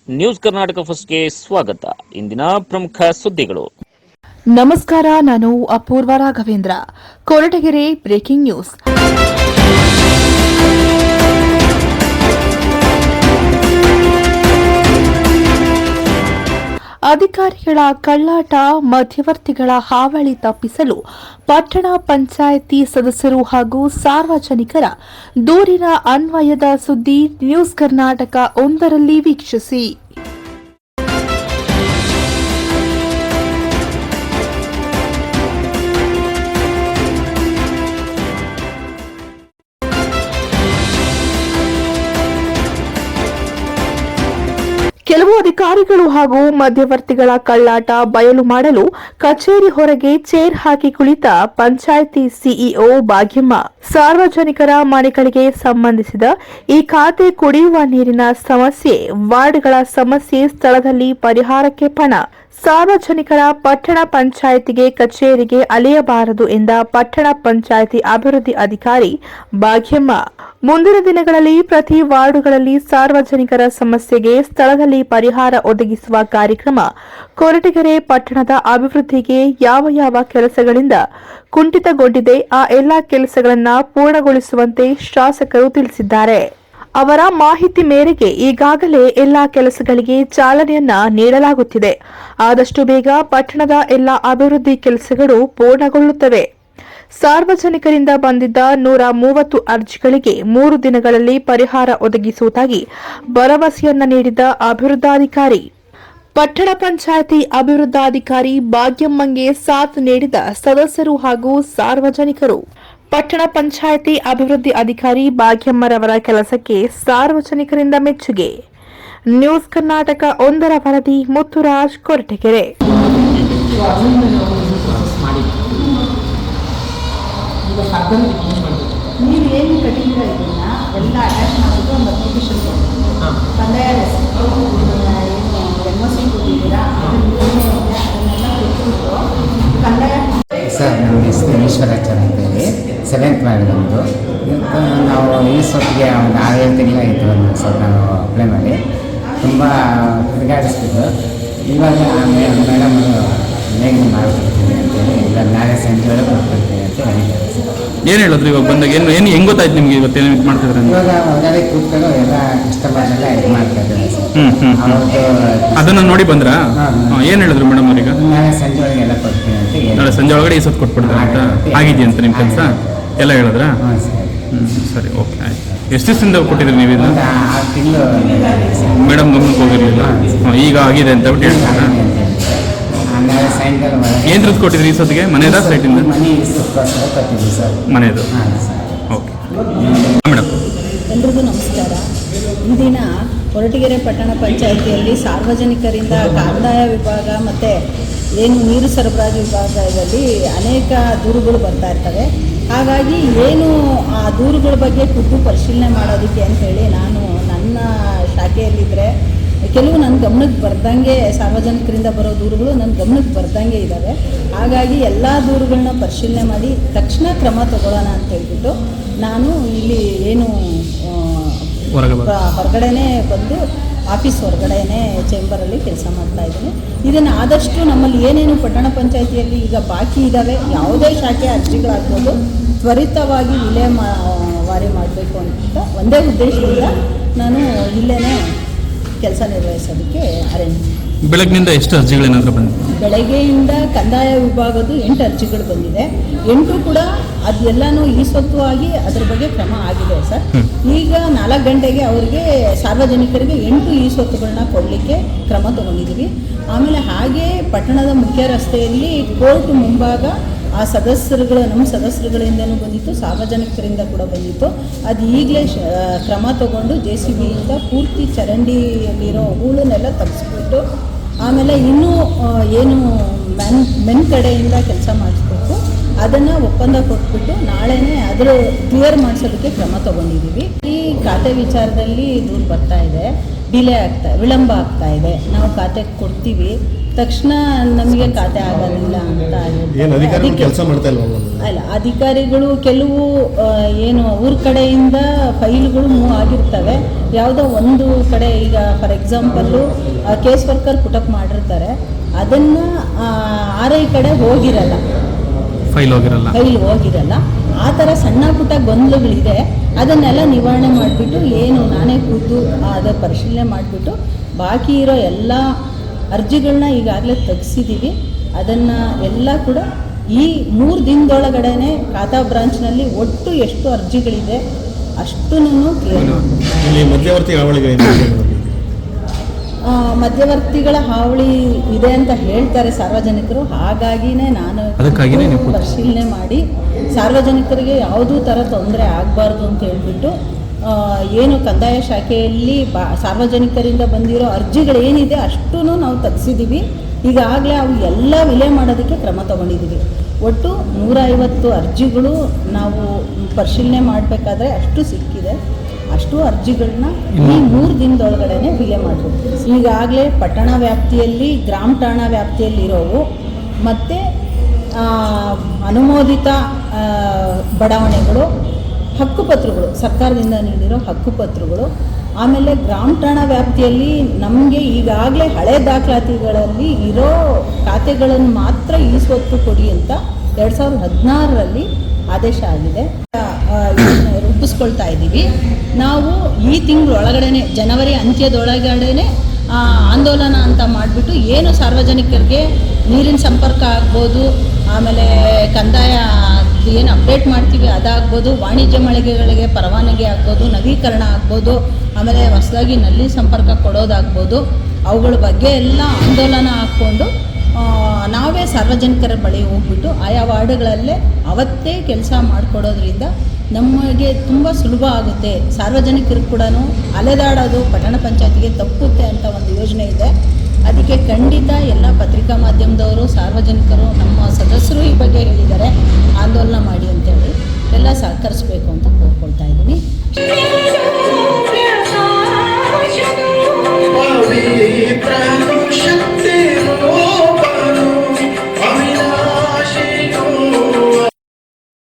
News Karnataka ಫಸ್ಟ್ಗೆ ಸ್ವಾಗತ. ಇಂದಿನ ಪ್ರಮುಖ ಸುದ್ದಿಗಳು. ನಮಸ್ಕಾರ, ನಾನು ಅಪೂರ್ವ ರಾಘವೇಂದ್ರ. Koratagere breaking news. ಅಧಿಕಾರಿಗಳ ಕಳ್ಳಾಟ, ಮಧ್ಯವರ್ತಿಗಳ ಹಾವಳಿ ತಪ್ಪಿಸಲು ಪಟ್ಟಣ ಪಂಚಾಯಿತಿ ಸದಸ್ಯರು ಹಾಗೂ ಸಾರ್ವಜನಿಕರ ದೂರಿನ ಅನ್ವಯದ ಸುದ್ದಿ ನ್ಯೂಸ್ ಕರ್ನಾಟಕ 1ರಲ್ಲಿ ವೀಕ್ಷಿಸಿ. ಕೆಲವು ಅಧಿಕಾರಿಗಳು ಹಾಗೂ ಮಧ್ಯವರ್ತಿಗಳ ಕಳ್ಳಾಟ ಬಯಲು ಮಾಡಲು ಕಚೇರಿ ಹೊರಗೆ ಚೇರ್ ಹಾಕಿ ಕುಳಿತ ಪಂಚಾಯಿತಿ ಸಿಇಒ ಭಾಗ್ಯಮ್ಮ, ಸಾರ್ವಜನಿಕರ ಮನೆಗಳಿಗೆ ಸಂಬಂಧಿಸಿದ ಈ ಖಾತೆ, ಕುಡಿಯುವ ನೀರಿನ ಸಮಸ್ಯೆ, ವಾರ್ಡ್ಗಳ ಸಮಸ್ಯೆ, ಸ್ಥಳದಲ್ಲಿ ಪರಿಹಾರಕ್ಕೆ ಪಣ, ಸಾರ್ವಜನಿಕರ ಪಟ್ಟಣ ಪಂಚಾಯಿತಿಗೆ ಕಚೇರಿಗೆ ಅಲೆಯಬಾರದು ಎಂದ ಪಟ್ಟಣ ಪಂಚಾಯಿತಿ ಅಭಿವೃದ್ಧಿ ಅಧಿಕಾರಿ ಭಾಗ್ಯಮ್ಮ, ಮುಂದಿನ ದಿನಗಳಲ್ಲಿ ಪ್ರತಿ ವಾರ್ಡುಗಳಲ್ಲಿ ಸಾರ್ವಜನಿಕರ ಸಮಸ್ಯೆಗೆ ಸ್ಥಳದಲ್ಲಿ ಪರಿಹಾರ ಒದಗಿಸುವ ಕಾರ್ಯಕ್ರಮ, ಕೊರಟಗೆರೆ ಪಟ್ಟಣದ ಅಭಿವೃದ್ಧಿಗೆ ಯಾವ ಕೆಲಸಗಳಿಂದ ಕುಂಠಿತಗೊಂಡಿದೆ ಆ ಎಲ್ಲಾ ಕೆಲಸಗಳನ್ನು ಪೂರ್ಣಗೊಳಿಸುವಂತೆ ಶಾಸಕರು ತಿಳಿಸಿದ್ದಾರೆ. ಅವರ ಮಾಹಿತಿ ಮೇರೆಗೆ ಈಗಾಗಲೇ ಎಲ್ಲಾ ಕೆಲಸಗಳಿಗೆ ಚಾಲನೆಯನ್ನ ನೀಡಲಾಗುತ್ತಿದೆ. ಆದಷ್ಟು ಬೇಗ ಪಟ್ಟಣದ ಎಲ್ಲಾ ಅಭಿವೃದ್ಧಿ ಕೆಲಸಗಳು ಪೂರ್ಣಗೊಳ್ಳುತ್ತವೆ. ಸಾರ್ವಜನಿಕರಿಂದ ಬಂದಿದ್ದ 130 ಅರ್ಜಿಗಳಿಗೆ 3 ದಿನಗಳಲ್ಲಿ ಪರಿಹಾರ ಒದಗಿಸುವುದಾಗಿ ಭರವಸೆಯನ್ನ ನೀಡಿದ ಅಭಿವೃದ್ಧಾಧಿಕಾರಿ. ಪಟ್ಟಣ ಪಂಚಾಯಿತಿ ಅಭಿವೃದ್ಧಾಧಿಕಾರಿ ಭಾಗ್ಯಮ್ಮಂಗೆ ಸಾಥ್ ನೀಡಿದ ಸದಸ್ಯರು ಹಾಗೂ ಸಾರ್ವಜನಿಕರು. ಪಟ್ಟಣ ಪಂಚಾಯಿತಿ ಅಭಿವೃದ್ಧಿ ಅಧಿಕಾರಿ ಭಾಗ್ಯಮ್ಮರವರ ಕೆಲಸಕ್ಕೆ ಸಾರ್ವಜನಿಕರಿಂದ ಮೆಚ್ಚುಗೆ. ನ್ಯೂಸ್ ಕರ್ನಾಟಕ 1ರ ವರದಿ, ಮುತ್ತುರಾಜ್, ಕೊರಟಗೆರೆ. ನೀವು ಏನು ಕಟಿಂಗ್ ಇದನ್ನ ಎಲ್ಲ ಅಟ್ಯಾಚ್ ಮಾಡಿಬಿಟ್ಟು ಒಂದು ಅಪ್ಲಿಕೇಶನ್ ಕಂದಾಯ ಎನ್ಒಸಿ ಕೊಟ್ಟಿದ್ದೀರಾ, ಅದನ್ನೆಲ್ಲ ಕೊಟ್ಬಿಟ್ಟು ಕಂದಾಯ. ಸರ್, ನಮ್ಮ ಹೆಸರು ಈಶ್ವರಾಚಾರ್ಯ ಅಂತೇಳಿ, 7th ವಾರ್ಡ್ ನಮ್ಮದು. ನಾವು ಈ ಸೊತ್ತಿಗೆ ಒಂದು 6-7 ತಿಂಗಳಾಯಿತು ಸರ್ ನಾವು ಅಪ್ಲೈ ಮಾಡಿ. ತುಂಬ ತಿರುಗಾಡಿಸ್ತಿದ್ದು. ಇವಾಗ ಮೇಡಮ್ ಹೇಗೆ ಮಾಡ್ಕೊಡ್ತೀನಿ ಅಂತೇಳಿ, ಇಲ್ಲ ನಾಳೆ ಸಂಜೆ ಒಳಗೆ ಕೊಟ್ಬಿಡ್ತೀನಿ ಅಂತ ಹೇಳಿದ್ದಾರೆ ಸರ್. ಏನು ಹೇಳಿದ್ರು ಇವಾಗ ಬಂದಾಗ? ಏನು ಹೆಂಗೆ ಗೊತ್ತಾಯ್ತು ನಿಮಗೆ ಇವತ್ತೇನು ಇದು ಮಾಡ್ತಿದ್ರೆ? ಇವಾಗ ಹೊರಗಡೆ ಕೂತ್ಕೊಂಡು ಎಲ್ಲ ಕಸ್ಟಮರ್ನೆಲ್ಲ ಇದು ಮಾಡ್ತಾ ಇದ್ದಾರೆ ಸರ್. ಅವತ್ತು ಅದನ್ನು ನೋಡಿ ಬಂದ್ರಾ? ಏನು ಹೇಳಿದ್ರು ಮೇಡಮ್ ಅವ್ರೀಗ? ನಾಳೆ ಸಂಜೆ ಒಳಗೆ ಎಲ್ಲ ಕೊಡ್ತೀನಿ ಅಂತ ಹೇಳಿ. ನಾಳೆ ಸಂಜೆ ಒಳಗಡೆ ಈ ಸತ್ತು ಕೊಟ್ಬಿಡ್ತಾರೆ ಅಂತ ಆಗಿದೆಯಂತ ನಿಮ್ಮ ಕೆಲಸ ಎಲ್ಲ ಹೇಳಿದ್ರಾ? ಹಾಂ ಸರ್. ಸರಿ, ಓಕೆ, ಆಯ್ತು. ಎಷ್ಟು ದಿವಸದಿಂದ ಕೊಟ್ಟಿದ್ರಿ ನೀವು ಇದನ್ನು? 6 ತಿಂಗಳು ಮೇಡಮ್ ಗಮನಕ್ಕೆ ಹೋಗಿರಲಿಲ್ಲ, ಈಗ ಆಗಿದೆ ಅಂತ ಬಿಟ್ಟು ಹೇಳ್ತಾರಾ? ನಾಳೆ ಸಾಯಂಕಾಲ ಏನು ಕೊಟ್ಟಿದ್ರಿ ಈ ಸತಿಗೆ? ಮನೆಯದ ಸೈಟಿಂದ? ಮನೆ ಕೊಟ್ಟಿದ್ವಿ ಸರ್. ಮನೆಯದು. ಹಾಂ ಸರ್. Okay madam. ಎಲ್ರಿಗೂ ನಮಸ್ಕಾರ. ಇಂದಿನ ಕೊರಟಗೆರೆ ಪಟ್ಟಣ ಪಂಚಾಯಿತಿಯಲ್ಲಿ ಸಾರ್ವಜನಿಕರಿಂದ ಕಂದಾಯ ವಿಭಾಗ ಮತ್ತು ಏನು ನೀರು ಸರಬರಾಜು ವಿಭಾಗದಲ್ಲಿ ಅನೇಕ ದೂರುಗಳು ಬರ್ತಾ ಇರ್ತವೆ. ಹಾಗಾಗಿ ಏನು ಆ ದೂರುಗಳ ಬಗ್ಗೆ ಖುದ್ದು ಪರಿಶೀಲನೆ ಮಾಡೋದಕ್ಕೆ ಅಂಥೇಳಿ ನಾನು ನನ್ನ ಶಾಖೆಯಲ್ಲಿದ್ದರೆ ಕೆಲವು ನನ್ನ ಗಮನಕ್ಕೆ ಬರ್ದಂಗೆ, ಸಾರ್ವಜನಿಕರಿಂದ ಬರೋ ದೂರುಗಳು ನನ್ನ ಗಮನಕ್ಕೆ ಬರ್ದಂಗೆ ಇದ್ದಾವೆ. ಹಾಗಾಗಿ ಎಲ್ಲ ದೂರುಗಳನ್ನ ಪರಿಶೀಲನೆ ಮಾಡಿ ತಕ್ಷಣ ಕ್ರಮ ತಗೊಳ್ಳೋಣ ಅಂತ ಹೇಳ್ಬಿಟ್ಟು ನಾನು ಇಲ್ಲಿ ಏನು ಹೊರಗಡೆನೇ ಬಂದು ಆಫೀಸ್ ಹೊರಗಡೆನೇ ಚೇಂಬರಲ್ಲಿ ಕೆಲಸ ಮಾಡ್ತಾಯಿದ್ದೀನಿ. ಇದನ್ನು ಆದಷ್ಟು ನಮ್ಮಲ್ಲಿ ಏನೇನು ಪಟ್ಟಣ ಪಂಚಾಯಿತಿಯಲ್ಲಿ ಈಗ ಬಾಕಿ ಇದ್ದಾವೆ, ಯಾವುದೇ ಶಾಖೆ ಅರ್ಜಿಗಳಾಗ್ಬೋದು, ತ್ವರಿತವಾಗಿ ವಿಲೇವಾರಿ ಮಾಡಬೇಕು ಅಂತ ಒಂದೇ ಉದ್ದೇಶದಿಂದ ನಾನು ಇಲ್ಲೇ ಕೆಲಸ ನಿರ್ವಹಿಸೋದಕ್ಕೆ ಅರೇಂಜ್. ಬೆಳಗ್ಗಿನಿಂದ ಎಷ್ಟು ಅರ್ಜಿಗಳೇನಾದರೂ ಬಂದಿದೆ? ಬೆಳಗ್ಗೆಯಿಂದ ಕಂದಾಯ ವಿಭಾಗದ್ದು 8 ಅರ್ಜಿಗಳು ಬಂದಿದೆ. 8 ಕೂಡ ಅದೆಲ್ಲನೂ ಈಸೊತ್ತುವಾಗಿ ಅದ್ರ ಬಗ್ಗೆ ಕ್ರಮ ಆಗಿದೆ ಸರ್. ಈಗ 4 ಗಂಟೆಗೆ ಅವರಿಗೆ ಸಾರ್ವಜನಿಕರಿಗೆ 8 ಈಸೊತ್ತುಗಳನ್ನ ಕೊಡಲಿಕ್ಕೆ ಕ್ರಮ ತಗೊಂಡಿದ್ದೀವಿ. ಆಮೇಲೆ ಹಾಗೆ ಪಟ್ಟಣದ ಮುಖ್ಯ ರಸ್ತೆಯಲ್ಲಿ ಕೋರ್ಟ್ ಮುಂಭಾಗ ಆ ಸದಸ್ಯರುಗಳು, ನಮ್ಮ ಸದಸ್ಯರುಗಳಿಂದನೂ ಬಂದಿತ್ತು, ಸಾರ್ವಜನಿಕರಿಂದ ಕೂಡ ಬಂದಿತ್ತು. ಅದು ಈಗಲೇ ಕ್ರಮ ತಗೊಂಡು JCBಯಿಂದ ಪೂರ್ತಿ ಚರಂಡಿಯಲ್ಲಿರೋ ಹೂಳನ್ನೆಲ್ಲ ತಗ್ಸ್ಬಿಟ್ಟು, ಆಮೇಲೆ ಇನ್ನೂ ಏನು ಮೆನ್ ಕಡೆಯಿಂದ ಕೆಲಸ ಮಾಡಿಸ್ಬೇಕು ಅದನ್ನು ಒಪ್ಪಂದ ಕೊಟ್ಬಿಟ್ಟು ನಾಳೆನೇ ಅದರ ಕ್ಲಿಯರ್ ಮಾಡಿಸೋದಕ್ಕೆ ಕ್ರಮ ತಗೊಂಡಿದ್ದೀವಿ. ಈ ಖಾತೆ ವಿಚಾರದಲ್ಲಿ ದೂರು ಬರ್ತಾ ಇದೆ, ವಿಳಂಬ ಆಗ್ತಾ ಇದೆ. ನಾವು ಖಾತೆ ಕೊಡ್ತೀವಿ, ತಕ್ಷಣ ನಮಗೆ ಖಾತೆ ಆಗೋದಿಲ್ಲ ಅಂತ ಏನು ಹೇಳ್ತಾರೆ. ಅಧಿಕಾರಿಗಳು ಅದಕ್ಕೆ ಕೆಲಸ ಮಾಡ್ತಾ ಇಲ್ವಾ ಅವರು? ಅಲ್ಲ, ಅಧಿಕಾರಿಗಳು ಕೆಲವು ಏನು ಅವ್ರ ಕಡೆಯಿಂದ ಫೈಲ್ಗಳು ಮೂವ್ ಆಗಿರ್ತವೆ. ಯಾವುದೋ ಒಂದು ಕಡೆ ಈಗ for example case worker put up ಮಾಡಿರ್ತಾರೆ, ಅದನ್ನು RI ಕಡೆ ಹೋಗಿರಲ್ಲ, ಫೈಲ್ ಹೋಗಿರಲ್ಲ. ಆ ಥರ ಸಣ್ಣ ಪುಟ್ಟ ಗೊಂದಲಗಳಿದೆ, ಅದನ್ನೆಲ್ಲ ನಿವಾರಣೆ ಮಾಡಿಬಿಟ್ಟು ಏನು ನಾನೇ ಖುದ್ದು ಅದರ ಪರಿಶೀಲನೆ ಮಾಡಿಬಿಟ್ಟು ಬಾಕಿ ಇರೋ ಎಲ್ಲ ಅರ್ಜಿಗಳನ್ನ ಈಗಾಗಲೇ ತೆಗೆಸಿದ್ದೀವಿ. ಅದನ್ನು ಎಲ್ಲ ಕೂಡ ಈ 3 ದಿನದೊಳಗಡೆ ಖಾತಾ ಬ್ರಾಂಚ್ನಲ್ಲಿ ಒಟ್ಟು ಎಷ್ಟು ಅರ್ಜಿಗಳಿದೆ ಅಷ್ಟನ್ನು ಕ್ಲಿಯರ್ ಮಾಡಿ. ಇಲ್ಲಿ ಮಧ್ಯವರ್ತಿ ಹಾವಳಿಗೆ ಮಧ್ಯವರ್ತಿಗಳ ಹಾವಳಿ ಇದೆ ಅಂತ ಹೇಳ್ತಾರೆ ಸಾರ್ವಜನಿಕರು. ಹಾಗಾಗಿನೇ ನಾನು ಪರಿಶೀಲನೆ ಮಾಡಿ ಸಾರ್ವಜನಿಕರಿಗೆ ಯಾವುದೂ ಥರ ತೊಂದರೆ ಆಗಬಾರ್ದು ಅಂತ ಹೇಳ್ಬಿಟ್ಟು ಏನು ಕಂದಾಯ ಶಾಖೆಯಲ್ಲಿ ಸಾರ್ವಜನಿಕರಿಂದ ಬಂದಿರೋ ಅರ್ಜಿಗಳೇನಿದೆ ಅಷ್ಟೂ ನಾವು ತೆಗೆಸಿದ್ದೀವಿ. ಈಗಾಗಲೇ ಅವು ಎಲ್ಲ ವಿಲೆ ಮಾಡೋದಕ್ಕೆ ಕ್ರಮ ತಗೊಂಡಿದ್ದೀವಿ. ಒಟ್ಟು 150 ಅರ್ಜಿಗಳು ನಾವು ಪರಿಶೀಲನೆ ಮಾಡಬೇಕಾದ್ರೆ ಅಷ್ಟು ಸಿಕ್ಕಿದೆ. ಅಷ್ಟು ಅರ್ಜಿಗಳನ್ನ ಈ 3 ದಿನದೊಳಗಡೆ ವಿಲೆ ಮಾಡಬೇಕು. ಈಗಾಗಲೇ ಪಟ್ಟಣ ವ್ಯಾಪ್ತಿಯಲ್ಲಿ, ಗ್ರಾಮ ಠಾಣಾ ವ್ಯಾಪ್ತಿಯಲ್ಲಿರೋವು ಮತ್ತು ಅನುಮೋದಿತ ಬಡಾವಣೆಗಳು, ಹಕ್ಕುಪತ್ರಗಳು, ಸರ್ಕಾರದಿಂದ ನೀಡಿರೋ ಹಕ್ಕುಪತ್ರಗಳು, ಆಮೇಲೆ ಗ್ರಾಮ ಠಾಣಾ ವ್ಯಾಪ್ತಿಯಲ್ಲಿ ನಮಗೆ ಈಗಾಗಲೇ ಹಳೆ ದಾಖಲಾತಿಗಳಲ್ಲಿ ಇರೋ ಖಾತೆಗಳನ್ನು ಮಾತ್ರ ಈ ಸ್ವತ್ತು ಕೊಡಿ ಅಂತ 2016ರಲ್ಲಿ ಆದೇಶ ಆಗಿದೆ. ರೂಪಿಸ್ಕೊಳ್ತಾ ಇದ್ದೀವಿ. ನಾವು ಈ ತಿಂಗಳೊಳಗಡೆ, ಜನವರಿ ಅಂತ್ಯದೊಳಗಡೆ ಆಂದೋಲನ ಅಂತ ಮಾಡಿಬಿಟ್ಟು ಏನು ಸಾರ್ವಜನಿಕರಿಗೆ ನೀರಿನ ಸಂಪರ್ಕ ಆಗ್ಬೋದು, ಆಮೇಲೆ ಕಂದಾಯ ಏನು ಅಪ್ಡೇಟ್ ಮಾಡ್ತೀವಿ ಅದಾಗ್ಬೋದು, ವಾಣಿಜ್ಯ ಮಳಿಗೆಗಳಿಗೆ ಪರವಾನಗಿ ಆಗ್ಬೋದು, ನವೀಕರಣ ಆಗ್ಬೋದು, ಆಮೇಲೆ ಹೊಸದಾಗಿ ನಲ್ಲಿ ಸಂಪರ್ಕ ಕೊಡೋದಾಗ್ಬೋದು, ಅವುಗಳ ಬಗ್ಗೆ ಎಲ್ಲ ಆಂದೋಲನ ಹಾಕ್ಕೊಂಡು ನಾವೇ ಸಾರ್ವಜನಿಕರ ಬಳಿ ಹೋಗ್ಬಿಟ್ಟು ಆಯಾ ವಾರ್ಡ್ಗಳಲ್ಲೇ ಅವತ್ತೇ ಕೆಲಸ ಮಾಡಿಕೊಡೋದ್ರಿಂದ ನಮಗೆ ತುಂಬ ಸುಲಭ ಆಗುತ್ತೆ. ಸಾರ್ವಜನಿಕರು ಕೂಡ ಅಲೆದಾಡೋದು ಪಟ್ಟಣ ಪಂಚಾಯತಿಗೆ ತಪ್ಪುತ್ತೆ ಅಂತ ಒಂದು ಯೋಜನೆ ಇದೆ. ಅದಕ್ಕೆ ಖಂಡಿತ ಎಲ್ಲ ಪತ್ರಿಕಾ ಮಾಧ್ಯಮದವರು, ಸಾರ್ವಜನಿಕರು, ನಮ್ಮ ಸದಸ್ಯರು ಈ ಬಗ್ಗೆ ಹೇಳಿದ್ದಾರೆ, ಆಂದೋಲನ ಮಾಡಿ ಅಂತೇಳಿ ಎಲ್ಲ ಸಹಕರಿಸಬೇಕು ಅಂತ ಕೋರ್ಕೊಳ್ತಾ ಇದ್ದೀನಿ.